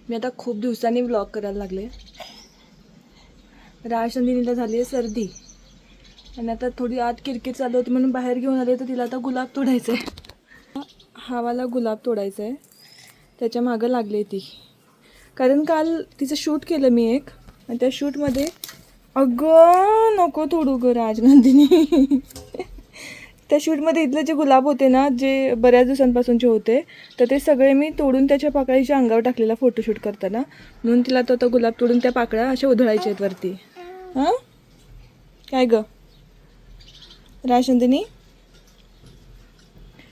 मी आता खूप दिवसांनी व्लॉग करायला लागले. राजनंदिनीला झाली आहे सर्दी आणि आता थोडी आत किरकिर चालू होती म्हणून बाहेर घेऊन आले. तर तिला आता गुलाब तोडायचं आहे. हा वाला गुलाब तोडायचा आहे, त्याच्या मागं लागली ती. कारण काल तिचं शूट केलं मी एक, आणि त्या शूटमध्ये अगं नको तोडू ग राजनंदिनी. त्या शूटमध्ये इथले जे गुलाब होते ना, जे बऱ्याच दिवसांपासूनचे होते, तर ते सगळे मी तोडून त्याच्या पाकळीच्या अंगावर टाकलेला फोटोशूट करताना. म्हणून तिला तो आता गुलाब तोडून त्या पाकळ्या अशा उधळायच्या आहेत वरती. हां काय ग राजनंदिनी?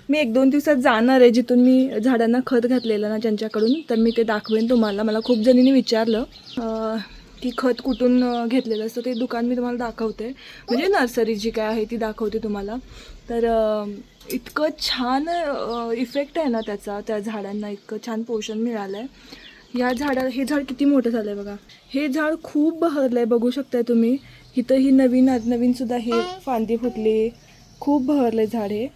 मी 1-2 दिवसात जाणार आहे जिथून मी झाडांना खत घातलेलं ना ज्यांच्याकडून, तर मी ते दाखवेन तुम्हाला. मला खूप जणींनी विचारलं की खत कुठून घेतलेलं असतं. ते दुकान मी तुम्हाला दाखवते, म्हणजे नर्सरी जी काय आहे ती दाखवते तुम्हाला. तर इतकं छान इफेक्ट आहे ना त्याचा, त्या झाडांना इतकं छान पोषण मिळालं आहे. हे झाड किती मोठं झालं आहे बघा. हे झाड खूप बहरलं आहे, बघू शकताय तुम्ही. इथं ही नवीनसुद्धा हे फांदी फुटली, खूप बहरलं आहे झाड हे.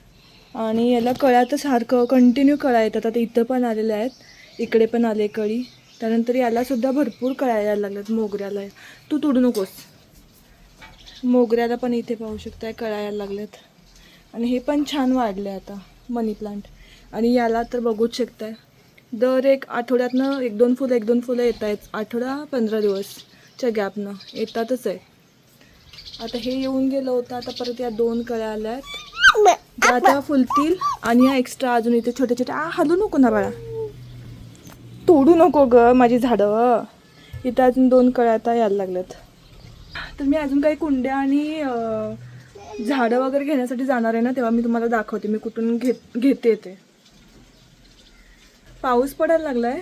आणि याला कळ्या तर सारखं कंटिन्यू कळ्या येतात. आता इथं पण आलेल्या आहेत, इकडे पण आले कळी. त्यानंतर यालासुद्धा भरपूर कळ्या यायला लागल्यात. मोगऱ्याला तू तोडू नकोस. मोगऱ्याला पण इथे पाहू शकताय कळ्या यायला लागल्यात. आणि हे पण छान वाढले आता मनी प्लांट. आणि याला तर बघूच शकताय, दर एक आठवड्यातनं 1-2 फुलं येत आहेत. 15 दिवसच्या गॅपनं येतातच आहे. आता हे येऊन गेलं होतं, आता परत या 2 कळ्या आल्या आहेत. आता फुलतील. आणि या एक्स्ट्रा अजून इथे छोटे छोटे हलू नको ना बाळा, तोडू नको ग माझी झाडं. इथं अजून 2 कळ्या आता यायला लागल्यात. तर मी अजून काही कुंड्या आणि झाडं वगैरे घेण्यासाठी जाणार आहे ना, तेव्हा मी तुम्हाला दाखवते मी कुठून घेते ते. पाऊस पडायला लागलाय.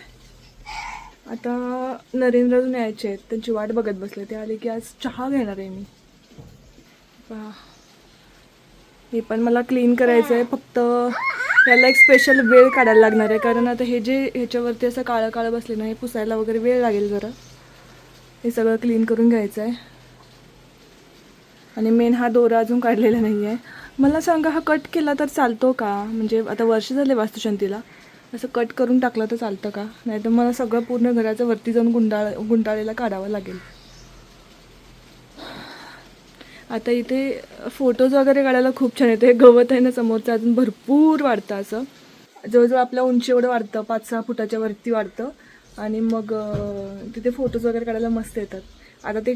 आता नरेंद्र अजून यायचे आहेत, त्यांची वाट बघत बसले. ते आले की आज चहा घेणार आहे मी. हे पण मला क्लीन करायचं आहे. फक्त याला एक स्पेशल वेळ काढायला लागणार आहे, कारण आता हे जे ह्याच्यावरती असं काळं काळं बसले ना, हे पुसायला वगैरे वेळ लागेल जरा. हे सगळं क्लीन करून घ्यायचं आहे. आणि मेन हा दोरा अजून काढलेला नाही आहे. मला सांगा, हा कट केला तर चालतो का? म्हणजे आता वर्ष झाले वास्तुशांतीला, असं कट करून टाकलं तर चालतं का? नाही तर मला सगळं पूर्ण घराचं वरती जाऊन गुंडाळलेला काढावं लागेल. आता इथे फोटोज वगैरे काढायला खूप छान येते. गवत आहे ना समोरचं, अजून भरपूर वाढतं. असं जवळजवळ आपल्या उंची एवढं वाढतं, 5-6 फुटाच्या वरती वाढतं. आणि मग तिथे फोटोज वगैरे काढायला मस्त येतात. आता ते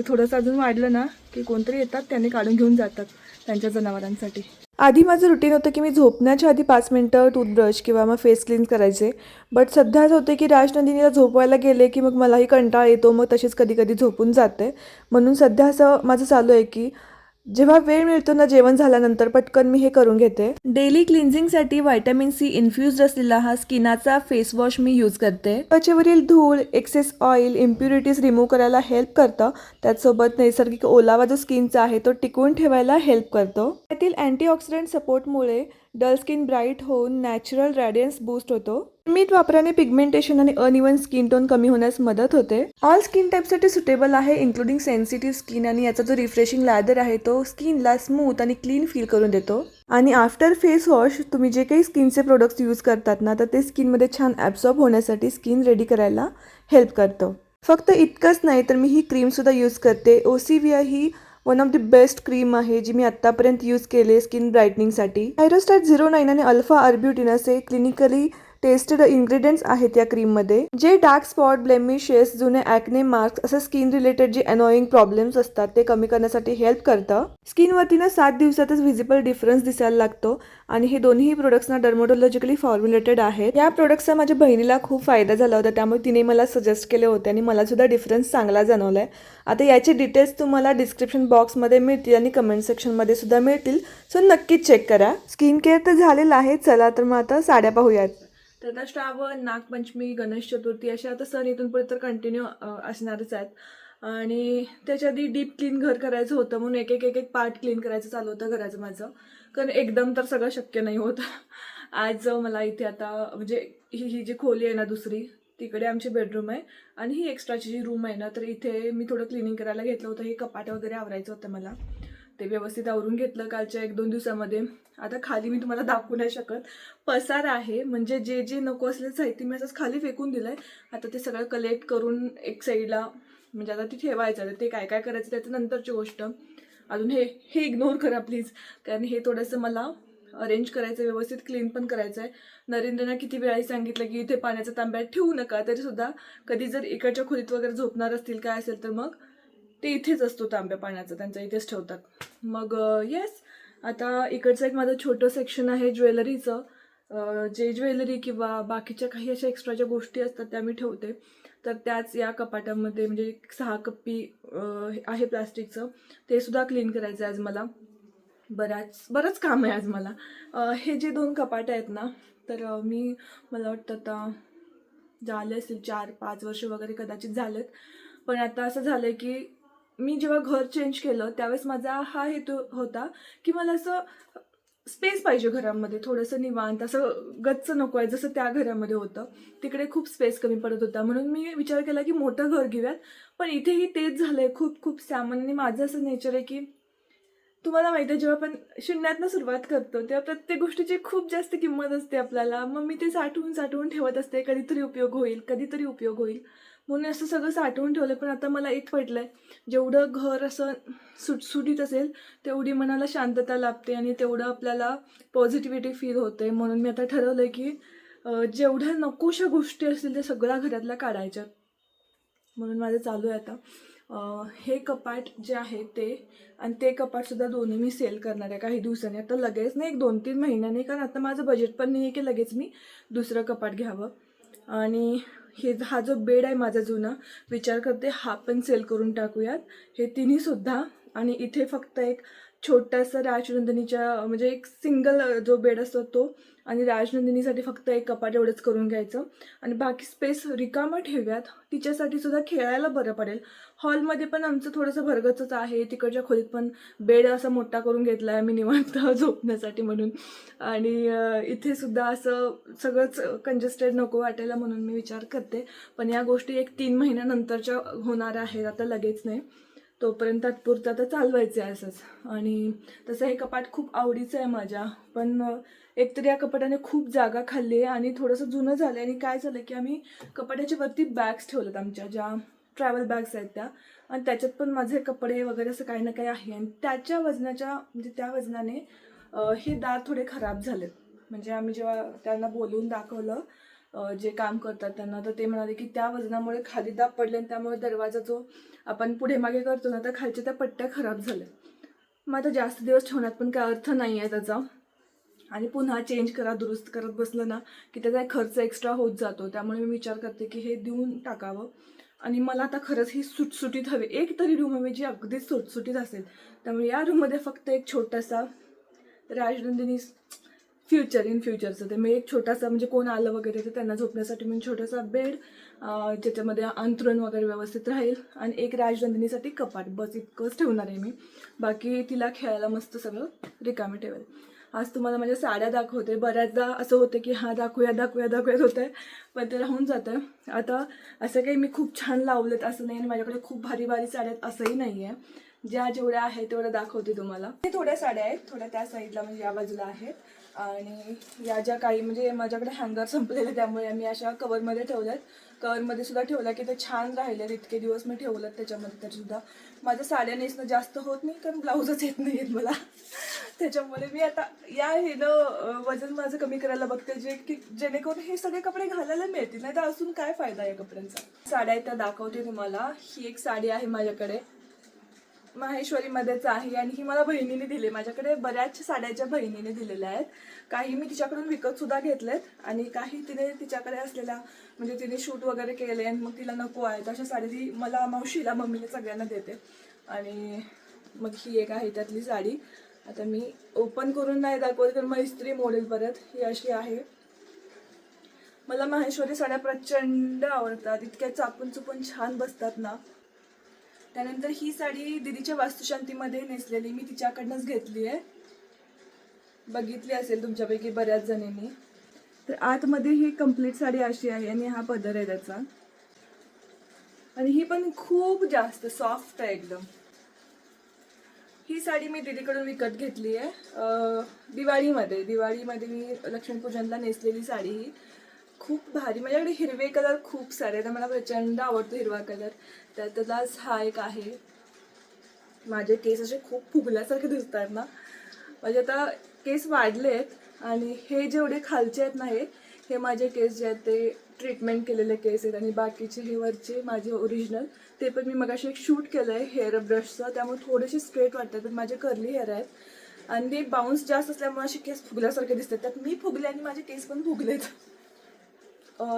थोडंसं अजून वाढलं ना की कोणतरी येतात, त्यांनी काढून घेऊन जातात त्यांच्या जनावरांसाठी. आधी माझं रुटीन होतं की मी झोपण्याच्या आधी 5 मिनटं टूथब्रश किंवा मग फेस क्लीन करायचे. बट सध्या असं होते की राजनंदिनीला झोपवायला गेले की मग मलाही कंटाळा येतो, मग तशीच कधी कधी झोपून जाते. म्हणून सध्या असं माझं चालू आहे की जेव्हा वेळ मिळतो ना, जेवण झाल्यानंतर पटकन मी हे करून घेते. डेली क्लिन्झिंगसाठी व्हिटॅमिन सी इन्फ्युज्ड असलेला हा स्किनाचा फेस वॉश मी यूज करते. त्वचेवरील धूळ, एक्सेस ऑइल, इम्प्युरिटीज रिमूव्ह करायला हेल्प करतं. त्याचसोबत नैसर्गिक ओलावा जो स्किनचा आहे तो टिकवून ठेवायला हेल्प करतो. त्यातील अँटीऑक्सिडंट सपोर्टमुळे डल स्किन ब्राईट होऊन नॅचरल रॅडियन्स बूस्ट होतो. नियमित वापराने पिगमेंटेशन आणि अनइवन स्किन टोन कमी होण्यास मदत होते. ऑल स्किन टाईपसाठी सुटेबल आहे, इन्क्लुडिंग सेन्सिटिव्ह स्किन. आणि याचा जो रिफ्रेशिंग लॅदर आहे तो स्किनला स्मूथ आणि क्लीन फील करून देतो. आणि आफ्टर फेस वॉश तुम्ही जे काही स्किनचे प्रोडक्ट्स यूज करतात ना, तर ते स्किनमध्ये छान ॲब्सॉर्ब होण्यासाठी, स्किन रेडी करायला हेल्प करतं. फक्त इतकंच नाही तर मी ही क्रीमसुद्धा यूज करते. ओसिविया ही one of the best cream आहे जी मी आत्तापर्यंत यूज केले स्किन ब्राईटनिंगसाठी. आयरोस्टॅट 09 आणि अल्फा अर्ब्युटिन असे क्लिनिकली टेस्टेड इन्ग्रेडियंट्स आहेत या क्रीममध्ये, जे डार्क स्पॉट, ब्लेमिशेस, जुने ॲक्ने मार्क्स असे स्किन रिलेटेड जे अनॉइंग प्रॉब्लेम्स असतात ते कमी करण्यासाठी हेल्प करतं. स्किनवरती ना 7 दिवसातच व्हिजिबल डिफरन्स दिसायला लागतो. आणि हे दोन्ही प्रोडक्ट्स ना डर्मोटॉलॉजिकली फॉर्म्युलेटेड आहेत. या प्रोडक्ट्सचा माझ्या बहिणीला खूप फायदा झाला होता, त्यामुळे तिने मला सजेस्ट केले होते आणि मला सुद्धा डिफरन्स चांगला जाणवलाय. आता याचे डिटेल्स तुम्हाला डिस्क्रिप्शन बॉक्समध्ये मिळतील आणि कमेंट सेक्शनमध्ये सुद्धा मिळतील, सो नक्कीच चेक करा. स्किन केअर तर झालेलं आहे. चला तर मग आता साड्या पाहूयात. तर आता श्रावण, नागपंचमी, गणेश चतुर्थी असे आता सण इथून पुढे तर कंटिन्यू असणारच आहेत. आणि त्याच्या आधी डीप क्लीन घर करायचं होतं, म्हणून एक एक पार्ट क्लीन करायचं चालू होतं घराचं माझं, कारण एकदम तर सगळं शक्य नाही होतं. आज मला इथे आता म्हणजे ही जी खोली आहे ना दुसरी, तिकडे आमची बेडरूम आहे आणि ही एक्स्ट्राची जी रूम आहे ना, तर इथे मी थोडं क्लिनिंग करायला घेतलं होतं. हे कपाट वगैरे आवरायचं होतं मला, ते व्यवस्थित आवरून घेतलं कालच्या 1-2 दिवसामध्ये. आता खाली मी तुम्हाला दाखवू नाही शकत, पसारा आहे. म्हणजे जे जे नको असलेलं साहित्य मी असंच खाली फेकून दिलंय. आता ते सगळं कलेक्ट करून एक साईडला म्हणजे आता ती ठेवायचं. तर ते काय काय करायचं त्याचं नंतरची गोष्ट. अजून हे हे इग्नोर करा प्लीज, कारण हे थोडंसं मला अरेंज करायचं, व्यवस्थित क्लीन पण करायचं आहे. नरेंद्रने किती वेळाही सांगितलं की इथे पाण्याचा तांब्या ठेवू नका, तरीसुद्धा कधी जर इकडच्या खोलीत वगैरे झोपणार असतील काय असेल तर मग ते इथेच असतो तांब्या पाण्याचा, त्यांचा इथेच ठेवतात. मग येस, आता इकडचं एक माझं छोटं सेक्शन आहे ज्वेलरीचं. जे ज्वेलरी किंवा बाकीच्या काही अशा एक्स्ट्राच्या गोष्टी असतात त्या मी ठेवते. तर त्याच या कपाटामध्ये म्हणजे 6 कप्पी आहे प्लास्टिकचं, ते सुद्धा क्लीन करायचं आहे आज मला. बरंच काम आहे आज मला. हे जे 2 कपाट आहेत ना, तर मला वाटतं आता झाले असतील 4-5 वर्ष वगैरे कदाचित झालेत. पण आता असं झालं आहे की मी जेव्हा घर चेंज केलं त्यावेळेस माझा हा हेतू होता की मला असं स्पेस पाहिजे घरामध्ये, थोडंसं निवांत, असं गच्च नको आहे जसं त्या घरामध्ये होतं. तिकडे खूप स्पेस कमी पडत होता, म्हणून मी विचार केला की मोठं घर घेऊयात. पण इथेही तेच झालंय, खूप खूप सामान्य. माझं असं नेचर आहे की तुम्हाला माहिती आहे, जेव्हा आपण शून्यातनं सुरुवात करतो तेव्हा प्रत्येक गोष्टीची खूप जास्त किंमत असते आपल्याला. मग मी ते साठवून साठवून ठेवत असते, कधीतरी उपयोग होईल, कधीतरी उपयोग होईल म्हणून असं सगळं साठवून ठेवलं. पण आता मला एक पटलंय, जेवढं घर असं सुटसुटीत असेल तेवढी मनाला शांतता लाभते आणि तेवढं आपल्याला पॉझिटिव्हिटी फील होते. म्हणून मी आता ठरवलंय की जेवढ्या नकोशा गोष्टी असतील त्या सगळ्या घरातल्या काढायच्या. म्हणून माझं चालू आहे आता. हे कपाट जे आहे ते आणि ते कपाटसुद्धा दोन्ही मी सेल करणार आहे काही दिवसांनी. आता लगेच नाही, 1-2-3 महिन्यांनी, कारण आता माझं बजेट पण नाही आहे की लगेच मी दुसरं कपाट घ्यावं. आणि हा जो बेड आहे माझा जुना, विचार करते हा पण सेल करून टाकूयात, हे तिन्हीसुद्धा. आणि इथे फक्त एक छोटासा राजनंदिनीच्या म्हणजे एक सिंगल जो बेड असतो तो, आणि राजनंदिनीसाठी फक्त एक कपाट एवढंच करून घ्यायचं. आणि बाकी स्पेस रिकामा ठेवूयात, तिच्यासाठी सुद्धा खेळायला बरं पडेल. हॉलमध्ये पण आमचं थोडंसं भरगचच आहे, तिकडच्या खोलीत पण बेड असा मोठा करून घेतला आहे मी निवांत झोपण्यासाठी म्हणून. आणि इथे सुद्धा असं सगळंच कंजेस्टेड नको वाटायला म्हणून मी विचार करते. पण या गोष्टी 1-3 महिन्यानंतरच्या होणार आहेत, आता लगेच नाही. तोपर्यंत तात्पुरतं आता चालवायचं आहे असंच. आणि तसं हे कपाट खूप आवडीचं आहे माझ्या, पण एकतर या कपाटाने खूप जागा खाल्ली आहे आणि थोडंसं जुनं झालं आहे. आणि काय झालं की आम्ही कपाटाच्या वरती बॅग्स ठेवल्यात, आमच्या ज्या ट्रॅव्हल बॅग्स आहेत त्या, आणि त्याच्यात पण माझे कपडे वगैरे असं काही ना काही आहे. आणि त्याच्या वजनाच्या म्हणजे त्या वजनाने हे दार थोडे खराब झालेत. म्हणजे आम्ही जेव्हा त्यांना बोलवून दाखवलं जे काम करतात त्यांना, तर ते म्हणाले की त्या वजनामुळे खाली दाब पडले आणि त्यामुळे दरवाजा जो आपण पुढे मागे करतो ना, तर खालच्या त्या पट्ट्या खराब झाल्या. मग आता जास्त दिवस ठेवण्यात पण काय अर्थ नाही आहे त्याचा. आणि पुन्हा चेंज करा दुरुस्त करत बसलं ना की त्याचा खर्च एक्स्ट्रा होत जातो. त्यामुळे मी विचार करते की हे देऊन टाकावं. आणि मला आता खरंच ही सुटसुटीत हवी, एक तरी रूम हवी जी अगदीच सुटसुटीत असेल. त्यामुळे या रूममध्ये फक्त एक छोटासा राजनंदिनी इन फ्युचरचं ते मी एक छोटासा, म्हणजे कोण आलं वगैरे तर त्यांना झोपण्यासाठी मी छोटासा बेड, ज्याच्यामध्ये अंथरुण वगैरे व्यवस्थित राहील, आणि एक राजनंदिनीसाठी कपाट, बस इतकंच ठेवणार आहे मी. बाकी तिला खेळायला मस्त सगळं रिकामी ठेवेल. आज तुम्हाला माझ्या साड्या दाखवते. बऱ्याचदा असं होतं की हा दाखवूयात होतं आहे, पण ते राहून जातं. आता असं काही मी खूप छान लावलेत असं नाही, आणि माझ्याकडे खूप भारी भारी साड्या आहेत असंही नाही आहे. ज्या जेवढ्या आहेत तेवढ्या दाखवते तुम्हाला. हे थोड्या साड्या आहेत, थोड्या त्या साईडला म्हणजे या बाजूला आहेत. आणि या ज्या काही म्हणजे माझ्याकडे हँगर संपलेले, त्यामुळे आम्ही अशा कवरमध्ये ठेवल्यात. कवरमध्ये सुद्धा ठेवल्या की ते छान राहिलेत, इतके दिवस मी ठेवलं त्याच्यामध्ये. तरीसुद्धा माझ्या साड्या नेसणं जास्त होत नाही, कारण ब्लाऊजच येत नाही आहेत मला. त्याच्यामुळे मी आता या वजन माझं कमी करायला बघते, जेणेकरून हे सगळे कपडे घालायला मिळतील. नाही तर असून काय फायदा या कपड्यांचा. साड्या त्या दाखवते तुम्हाला. ही एक साडी आहे माझ्याकडे, माहेश्वरीमध्येच आहे, आणि ही मला बहिणीने दिली. माझ्याकडे बऱ्याच साड्याच्या बहिणीने दिलेल्या आहेत. काही मी तिच्याकडून विकत सुद्धा घेतलेत, आणि काही तिने तिच्याकडे असलेल्या म्हणजे तिने शूट वगैरे केले आणि मग तिला नको आहे अशा साड्या ती मला, मावशीला, मम्मीला सगळ्यांना देते. आणि मग ही एक आहे त्यातली साडी. आता मी ओपन करून नाही दाखवत कारण मग इस्त्री मोडेल परत. ही अशी आहे. मला माहेश्वरी साड्या प्रचंड आवडतात, इतक्या चापून चुपून छान बसतात ना. त्यानंतर ही साडी दीदीच्या वास्तुशांतीमध्ये नेसलेली, मी तिच्याकडनंच घेतली आहे, बघितली असेल तुमच्यापैकी बऱ्याच जणींनी. तर आतमध्ये ही कंप्लीट साडी अशी आहे, आणि हा पदर आहे त्याचा, आणि ही पण खूप जास्त सॉफ्ट आहे एकदम. ही साडी मी दीदीकडून विकत घेतली आहे दिवाळीमध्ये मी लक्ष्मीपूजनला नेसलेली साडी ही खूप भारी. माझ्याकडे हिरवे कलर खूप सारे, तर मला प्रचंड आवडतो हिरवा कलर. त्यातलाच हा एक आहे. माझे केस असे खूप फुगल्यासारखे दिसतात ना, म्हणजे आता केस वाढलेत आणि हे जेवढे खालचे आहेत ना हे माझे केस जे आहेत ते ट्रीटमेंट केलेले केस आहेत, आणि बाकीचे हे वरचे माझे ओरिजिनल ते पण मी मगाशी एक शूट केलं आहे हेअर ब्रशचं, त्यामुळे थोडेसे स्ट्रेट वाटतात. पण माझे कर्ली हेअर आहेत आणि ते बाउन्स जास्त असल्यामुळे असे केस फुगल्यासारखे दिसतात. त्यात मी फुगले आणि माझे केस पण फुगलेत.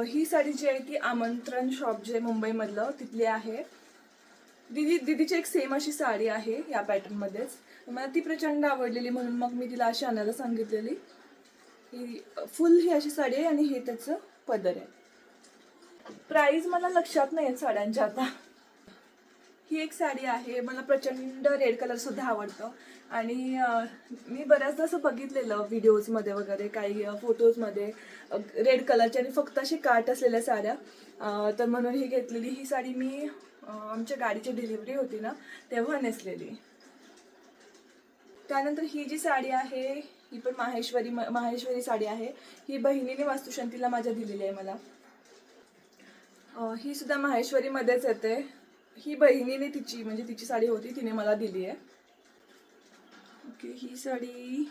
ही साडी जी आहे ती आमंत्रण शॉप जे मुंबईमधलं तिथली आहे. दीदीची एक सेम अशी साडी आहे या पॅटर्नमध्येच. मला ती प्रचंड आवडलेली म्हणून मग मी तिला अशी आणायला सांगितलेली. ही फुल ही अशी साडी आहे आणि हे त्याचं पदर आहे. प्राईस मला लक्षात नाही आहे साड्यांच्या आता. ही एक साडी आहे, मला प्रचंड रेड कलर सुद्धा आवडतं आणि मी बऱ्याचदा असं बघितलेलं व्हिडिओजमध्ये वगैरे काही फोटोजमध्ये रेड कलरच्या आणि फक्त अशी काट असलेल्या साड्या, तर म्हणून ही घेतलेली. ही साडी मी आमच्या गाडीची डिलिव्हरी होती ना तेव्हा नेसलेली. त्यानंतर ही जी साडी आहे ही पण माहेश्वरी साडी आहे. ही बहिणीने वास्तुशांतीला माझ्या दिलेली आहे मला. ही सुद्धा माहेश्वरीमध्येच येते. ही बहिणीने तिची साडी होती, तिने मला दिली आहे. ओके, ही साडी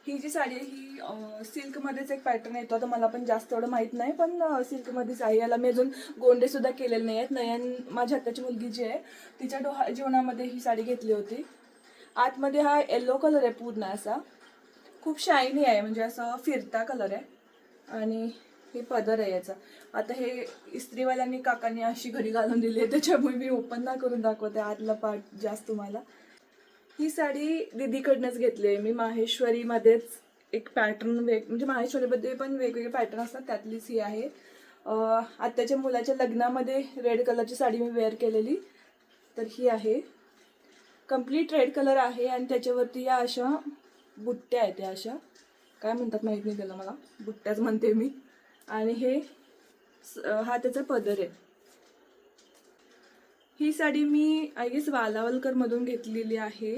ही जी साडी आहे ही सिल्कमध्येच एक पॅटर्न येतो. आता मला पण जास्त एवढं माहीत नाही, पण सिल्कमध्येच आहे. याला मी अजून गोंडे सुद्धा केलेले नाही आहेत. नयन माझ्या हाताची मुलगी जी आहे तिच्या जीवनामध्ये ही साडी घेतली होती. आतमध्ये हा येल्लो कलर आहे पूर्ण असा, खूप शायनी आहे, म्हणजे असा फिरता कलर आहे आणि हे पदर आहे याचा. आता हे इस्त्रीवाल्यांनी काकांनी अशी घडी घालून दिली आहे, त्याच्यामुळे मी ओपन ना करून दाखवते आतला पार्ट जास्त तुम्हाला. ही साडी दीदीकडनंच घेतली आहे मी. माहेश्वरीमध्येच एक पॅटर्न म्हणजे माहेश्वरीमध्ये पण वेगवेगळे पॅटर्न असतात, त्यातलीच ही आहे. आत्याच्या मुलाच्या लग्नामध्ये रेड कलरची साडी मी वेअर केलेली, तर ही आहे. कम्प्लीट रेड कलर आहे आणि त्याच्यावरती या अशा बुट्ट्या आहेत. त्या अशा काय म्हणतात माहीत नाही त्याला, मला बुट्ट्याच म्हणते मी. आणि हा त्याचा पदर आहे. ही साडी मी आय गेस वालावलकरमधून घेतलेली आहे.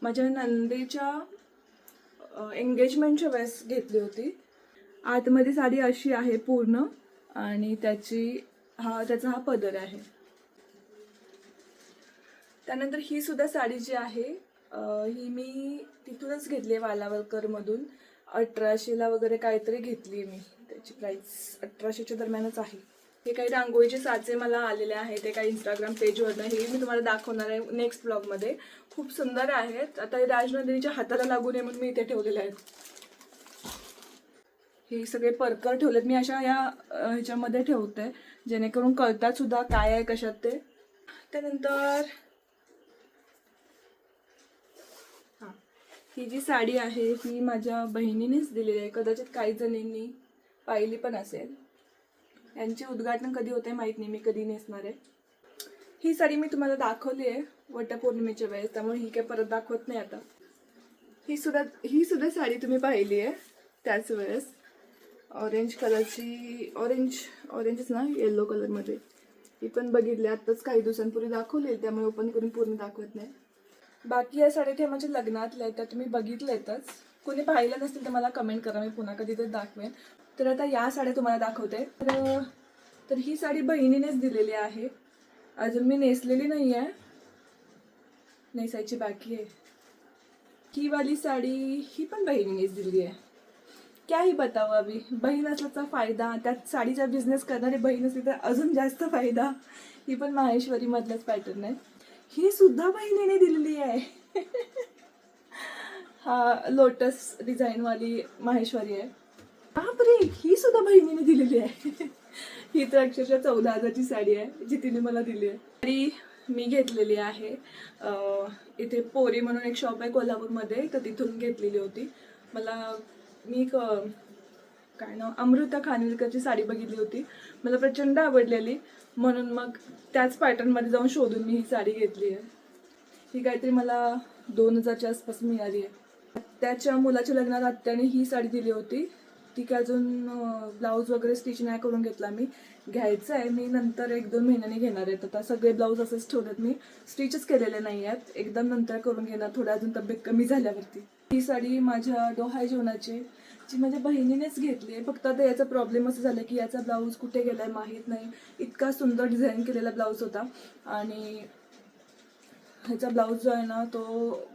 माझ्या नंदेच्या एंगेजमेंटच्या वेळेस घेतली होती. आतमध्ये साडी अशी आहे पूर्ण आणि त्याचा हा पदर आहे. त्यानंतर ही सुद्धा साडी जी आहे ही मी तिथूनच घेतली आहे वालावलकरमधून. 1800ला वगैरे काहीतरी घेतली मी. त्याची प्राईस 1800च्या दरम्यानच आहे. हे काही रांगोळीचे साचे मला आलेले आहेत, ते काही इंस्टाग्राम पेजवरनं. हे मी तुम्हाला दाखवणार आहे नेक्स्ट ब्लॉगमध्ये. खूप सुंदर आहेत. आता हे राजनंदिनीच्या हाताला लागू नये म्हणून मी इथे ठेवलेले आहेत. हे सगळे परकर ठेवलेत मी अशा ह्याच्यामध्ये ठेवते, जेणेकरून कळतात सुद्धा काय आहे कशात ते. त्यानंतर ही जी साडी आहे ही माझ्या बहिणीनेच दिलेली आहे. कदाचित काही जणींनी पाहिली पण असेल. यांचे उद्घाटन कधी होते माहीत नाही, मी कधी नेसणार आहे. ही साडी मी तुम्हाला दाखवली आहे वटपौर्णिमेच्या वेळेस, त्यामुळे ही काय परत दाखवत नाही आता. ही सुद्धा साडी तुम्ही पाहिली आहे त्याच वेळेस. ऑरेंज कलरची, ऑरेंजच ना, येल्लो कलरमध्ये. ही पण बघितली आत्ताच काही दिवसांपूर्वी दाखवली, त्यामुळे ओपन करून पूर्ण दाखवत नाही. बाकी या साड्या ते माझ्या लग्नातल्या आहेत, त्या तुम्ही बघितल्यातच. कोणी पाहिलं नसतील तर मला कमेंट करा, मी पुन्हा कधी तर दाखवेन. तर आता या साड्या तुम्हाला दाखवते. तर ही साडी बहिणीनेच दिलेली आहे, अजून मी नेसलेली नाही आहे, नेसायची बाकी आहे. ही वाली साडी ही पण बहिणीनेच दिली आहे. क्या ही बतावं अभी, बहीण असल्याचा फायदा, त्यात साडीचा बिझनेस करणारी बहीण असली तर अजून जास्त फायदा. ही पण माहेश्वरीमधलाच पॅटर्न आहे. ही सुद्धा बहिणीने दिलेली आहे. हा लोटस डिझाईनवाली माहेश्वरी आहे. बापरे, ही सुद्धा बहिणीने दिलेली आहे. ही तर अक्षरशः 14,000ची साडी आहे जी तिने मला दिली आहे. साडी मी घेतलेली आहे इथे पोरी म्हणून एक शॉप आहे कोल्हापूरमध्ये, तर तिथून घेतलेली होती. मी काय नाव, अमृता खानविलकरची साडी बघितली होती, मला प्रचंड आवडलेली, म्हणून मग त्याच पॅटर्नमध्ये जाऊन शोधून मी ही साडी घेतली आहे. ही काहीतरी मला 2000च्या आसपास मिळाली आहे. त्याच्या मुलाच्या लग्नात आत्याने ही साडी दिली होती, इतकी अजून ब्लाऊज वगैरे स्टिच नाही करून घेतला मी. घ्यायचं आहे मी, नंतर 1-2 महिन्यांनी घेणार आहेत. आता सगळे ब्लाऊज असेच ठेवलेत मी, स्टिचच केलेले नाही आहेत. एकदम नंतर करून घेणार, थोडं अजून तब्येत कमी झाल्यावरती. ही साडी माझ्या डोहाळे जेवणाची जी माझ्या बहिणीनेच घेतली आहे. फक्त आता याचा प्रॉब्लेम असं झाला की याचा ब्लाऊज कुठे गेला आहे माहीत नाही. इतका सुंदर डिझाईन केलेला ब्लाऊज होता आणि ह्याचा ब्लाऊज जो आहे ना तो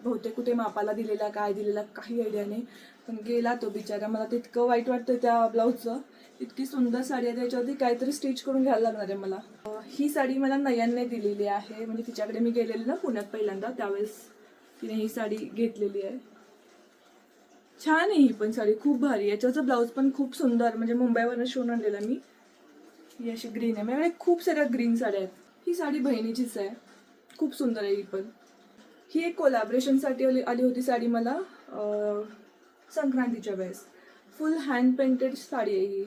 बहुतेक कुठे मापाला दिलेला, काय दिलेला काही आयडिया नाही, पण गेला तो बिचारा. मला ते इतकं वाईट वाटतं त्या ब्लाऊजचं. इतकी सुंदर साडी आहे, त्याच्यावरती काहीतरी स्टिच करून घ्यायला लागणार आहे मला. ही साडी मला नयनने दिलेली आहे, म्हणजे तिच्याकडे मी गेलेली ना पुण्यात पहिल्यांदा, त्यावेळेस तिने ही साडी घेतलेली आहे. छान आहे ही पण साडी, खूप भारी. याच्याचं ब्लाऊज पण खूप सुंदर, म्हणजे मुंबईवरून शिवून आणलेला मी. ही अशी ग्रीन आहे, माझ्याकडे खूप साऱ्या ग्रीन साड्या आहेत. ही साडी बहिणीचीच आहे, खूप सुंदर आहे ही पण. ही एक कोलॅबरेशनसाठी आली होती साडी मला संक्रांतीच्या वेळेस. फुल हँड पेंटेड साडी आहे ही,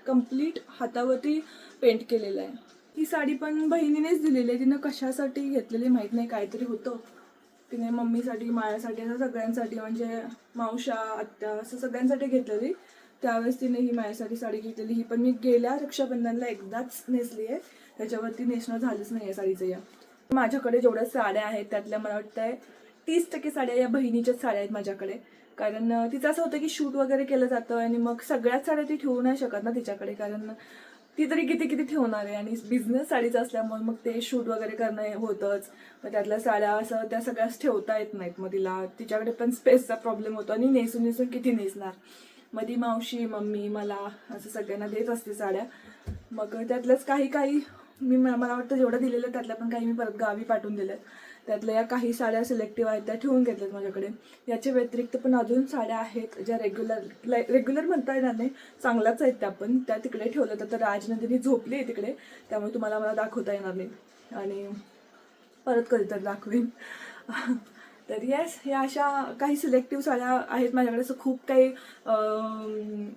कम्प्लीट हातावरती पेंट केलेलं आहे. ही साडी पण बहिणीनेच दिलेली आहे. तिनं कशासाठी घेतलेली माहीत नाही, काहीतरी होतं. तिने मम्मीसाठी, माझ्यासाठी, असं सगळ्यांसाठी, म्हणजे मावशा, आत्या, असं सगळ्यांसाठी घेतलेली. त्यावेळेस तिने ही माझ्यासाठी साडी घेतलेली. ही पण मी गेल्या रक्षाबंधनला एकदाच नेसली आहे, त्याच्यावरती नेसणं झालंच नाही आहे साडीचं. या माझ्याकडे जेवढ्या साड्या आहेत त्यातल्या मला वाटतंय 30% साड्या या बहिणीच्याच साड्या आहेत माझ्याकडे. कारण तिचं असं होतं की शूट वगैरे केलं जातं आणि मग सगळ्याच साड्या ती ठेवू नाही शकत ना तिच्याकडे, कारण ती तरी किती किती ठेवणार आहे. आणि बिझनेस साडीचं असल्यामुळे मग ते शूट वगैरे करणं होतंच. मग त्यातल्या साड्या असं त्या सगळ्याच ठेवता येत नाहीत. मग तिच्याकडे पण स्पेसचा प्रॉब्लेम होतो आणि नेसून नेसून किती नेसणार. मग ती मावशी, मम्मी, मला असं सगळ्यांना देत असते साड्या. मग त्यातल्याच काही मला वाटतं जेवढं दिलेलं त्यातल्या पण काही मी परत गावी पाठवून दिल्यात. त्यातल्या या काही साड्या सिलेक्टिव्ह आहेत त्या ठेवून घेतल्यात माझ्याकडे. याच्या व्यतिरिक्त पण अजून साड्या आहेत ज्या रेग्युलर म्हणता येणार नाही, चांगल्याच आहेत त्या पण. त्या तिकडे ठेवल्या. तर राजनंदिनी झोपली आहे तिकडे, त्यामुळे तुम्हाला मला दाखवता येणार नाही आणि परत कधीतरी दाखवेन. तर येस, ह्या अशा काही सिलेक्टिव्ह साड्या आहेत माझ्याकडे. असं खूप काही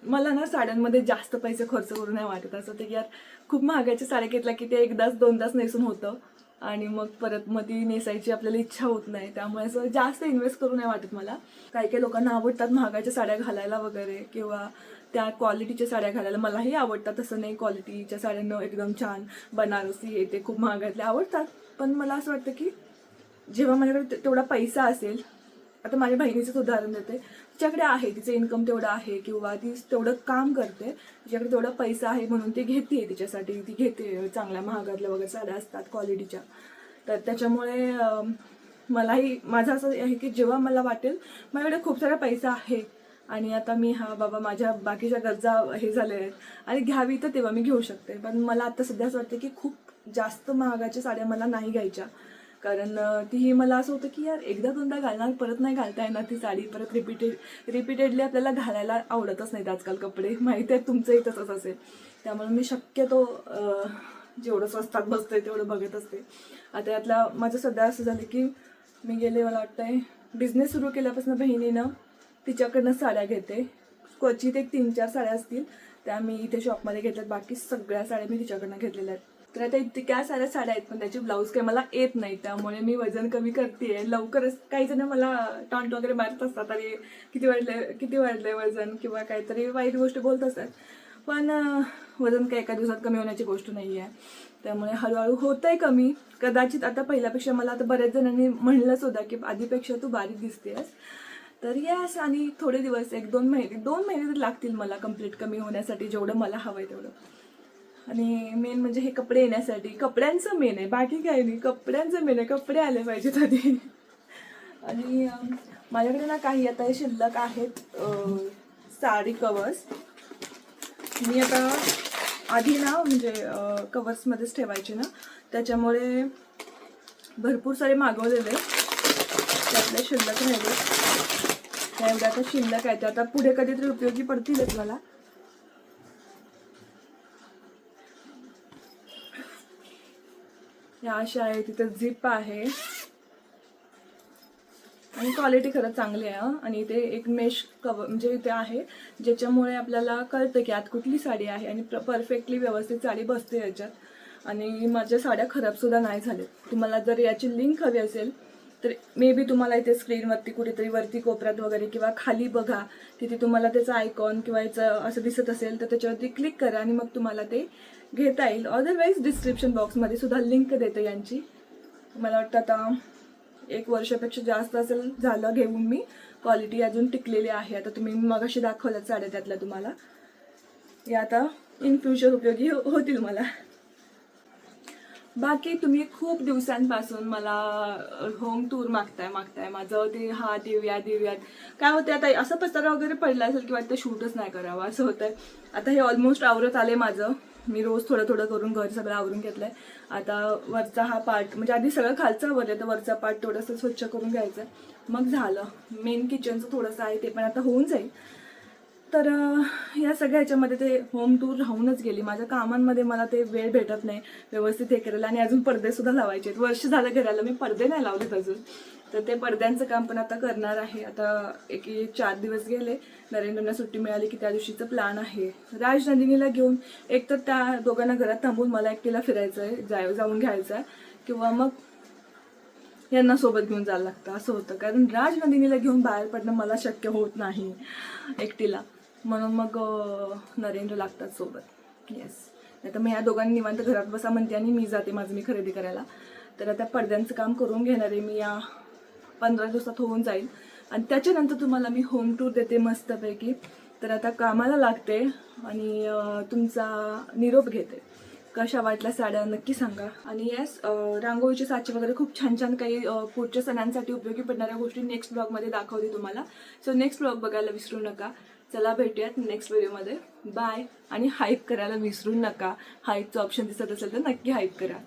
मला ना साड्यांमध्ये जास्त पैसे खर्च करून नाही वाटत. असं ते यार खूप महागाच्या साड्या घेतल्या की ते एकदाच दोनदाच नेसून होतं आणि मग परत ती नेसायची आपल्याला इच्छा होत नाही. त्यामुळे असं जास्त इन्व्हेस्ट करून नाही वाटत मला. काही लोकांना आवडतात महागाच्या साड्या घालायला वगैरे, किंवा त्या क्वालिटीच्या साड्या घालायला. मलाही आवडतात, तसं नाही. क्वालिटीच्या साड्यांना एकदम छान बनारसी हे ते खूप महागातल्या आवडतात. पण मला असं वाटतं की जेव्हा माझ्याकडे तेवढा पैसा असेल, आता माझ्या बहिणीचंच उदाहरण देते, तिच्याकडे आहे, तिचं इन्कम तेवढं आहे किंवा ती तेवढं काम करते, तिच्याकडे तेवढा पैसा आहे म्हणून ती घेते, तिच्यासाठी ती घेते चांगल्या महागातल्या वगैरे साड्या असतात क्वालिटीच्या. तर त्याच्यामुळे मलाही माझं असं आहे की जेव्हा मला वाटेल माझ्याकडे खूप सारा पैसा आहे आणि आता मी बाबा माझ्या बाकीच्या गरजा हे झाल्या आहेत आणि घ्यावी, तर तेव्हा मी घेऊ शकते. पण मला आता सध्या असं वाटतं की खूप जास्त महागाच्या साड्या मला नाही घ्यायच्या. कारण तीही मला असं होतं की यार एकदा दोनदा घालणार, परत नाही घालता येणार ती साडी. परत रिपीटेडली आपल्याला घालायला आवडतच नाहीत आजकाल कपडे. माहिती आहे तुमचंही तसंच असेल. त्यामुळे मी शक्यतो जेवढं स्वस्तात बसतंय तेवढं बघत असते. आता यातला माझं सध्या असं झालं की मी गेले, मला वाटतंय बिझनेस सुरू केल्यापासून बहिणीनं तिच्याकडनं साड्या घेते. क्वचित एक 3-4 साड्या असतील त्या मी इथे शॉपमध्ये घेतल्यात, बाकी सगळ्या साड्या मी तिच्याकडनं घेतलेल्या आहेत. तर आता इतक्या साऱ्या साड्या आहेत पण त्याचे ब्लाऊज काही मला येत नाही, त्यामुळे मी वजन कमी करते लवकरच. काही जण मला टॉन्ट वगैरे मारत असतात आणि किती वाढलंय वजन किंवा काहीतरी वाईट गोष्ट बोलत असतात. पण वजन काही एका दिवसात कमी होण्याची गोष्ट नाही आहे. त्यामुळे हळूहळू होतंय कमी. कदाचित आता पहिल्यापेक्षा मला आता बऱ्याच जणांनी म्हणलंच होतं की आधीपेक्षा तू बारीक दिसतेस. तर यस, आणि थोडे दिवस 1-2 महिने तरी लागतील मला कम्प्लीट कमी होण्यासाठी, जेवढं मला हवं आहे तेवढं. आणि मेन म्हणजे हे कपडे येण्यासाठी, कपड्यांचं मेन आहे, बाकी काही नाही. कपड्यांचं मेन आहे, कपडे आले पाहिजेत आधी. आणि माझ्याकडे ना काही आता शिल्लक आहेत साडी कवर्स. मी आता आधी ना म्हणजे कवर्समध्येच ठेवायचे ना, त्याच्यामुळे भरपूर सारे मागवलेले, त्यातले शिल्लक राहिले. त्या एवढ्या आता शिल्लक आहे, त्या आता पुढे कधीतरी उपयोगी पडतीलच मला. या अशा आहे, तिथं झिप आहे आणि क्वालिटी खरंच चांगली आहे. आणि इथे एक मेश कवर म्हणजे इथे आहे, ज्याच्यामुळे आपल्याला कळतं की आत कुठली साडी आहे आणि परफेक्टली व्यवस्थित साडी बसते याच्यात. आणि माझ्या साड्या खराबसुद्धा नाही झाल्या. तुम्हाला जर याची लिंक हवी असेल तर मे बी तुम्हाला इथे स्क्रीनवरती कुठेतरी वरती कोपऱ्यात वगैरे किंवा खाली बघा, तिथे तुम्हाला त्याचा आयकॉन किंवा याचं असं दिसत असेल तर त्याच्यावरती क्लिक करा आणि मग तुम्हाला ते घेता येईल. अदरवाईज डिस्क्रिप्शन बॉक्समध्ये सुद्धा लिंक देते यांची. मला वाटतं आता 1 वर्षापेक्षा जास्त असेल झालं घेऊन मी. क्वालिटी अजून टिकलेली आहे. आता तुम्ही मगाशी दाखवल्यात साड्या त्यातल्या तुम्हाला, या आता इन फ्युचर उपयोगी होतील मला. बाकी तुम्ही खूप दिवसांपासून मला होम टूर मागताय माझं ते हा देऊयात. काय होते आता असं पसारा वगैरे पडला असेल किंवा ते शूटच नाही करावं असं होतंय. आता हे ऑलमोस्ट आवरत आले माझं. मी रोज थोडं करून घर सगळं आवरून घेतलंय. आता वरचा हा पार्ट म्हणजे आधी सगळं खालचं आवरलं, तर वरचा पार्ट थोडंसं स्वच्छ करून घ्यायचं, मग झालं. मेन किचनचं थोडंसं आहे ते पण आता होऊन जाईल. तर या सगळ्या ह्याच्यामध्ये ते होम टूर राहूनच गेली. माझ्या कामांमध्ये मला ते वेळ भेटत नाही व्यवस्थित हे करायला. आणि अजून पडदेसुद्धा लावायचे आहेत. वर्ष झालं घराला मी पडदे नाही लावलेत अजून. तर ते पडद्यांचं काम पण आता करणार आहे. आता 4 दिवस गेले. नरेंद्रला सुट्टी मिळाली की त्या दिवशीचं प्लॅन आहे राजनंदिनीला घेऊन. एक तर त्या दोघांना घरात थांबून मला एकटीला फिरायचं आहे, जाऊन घ्यायचं आहे, किंवा मग यांना सोबत घेऊन जायला लागतं असं होतं. कारण राजनंदिनीला घेऊन बाहेर पडणं मला शक्य होत नाही एकटीला, म्हणून मग नरेंद्र लागतात सोबत. येस, नाही तर मग ह्या दोघांनी निवांत घरात बसा म्हणते आणि मी जाते मी खरेदी करायला. तर आता पडद्यांचं काम करून घेणार आहे मी. या 15 दिवसात होऊन जाईल आणि त्याच्यानंतर तुम्हाला मी होम टूर देते मस्तपैकी. तर आता कामाला लागते आणि तुमचा निरोप घेते. कशा वाटल्या साड्या नक्की सांगा. आणि येस, रांगोळीचे साचे वगैरे खूप छान काही पुढच्या सणांसाठी उपयोगी पडणाऱ्या गोष्टी नेक्स्ट ब्लॉगमध्ये दाखवते तुम्हाला. सो नेक्स्ट ब्लॉग बघायला विसरू नका. चला भेटूयात नेक्स्ट व्हिडिओमध्ये. बाय. आणि हाईप करायला विसरू नका. हाईपचं ऑप्शन दिसत असेल तर नक्की हाईप करा.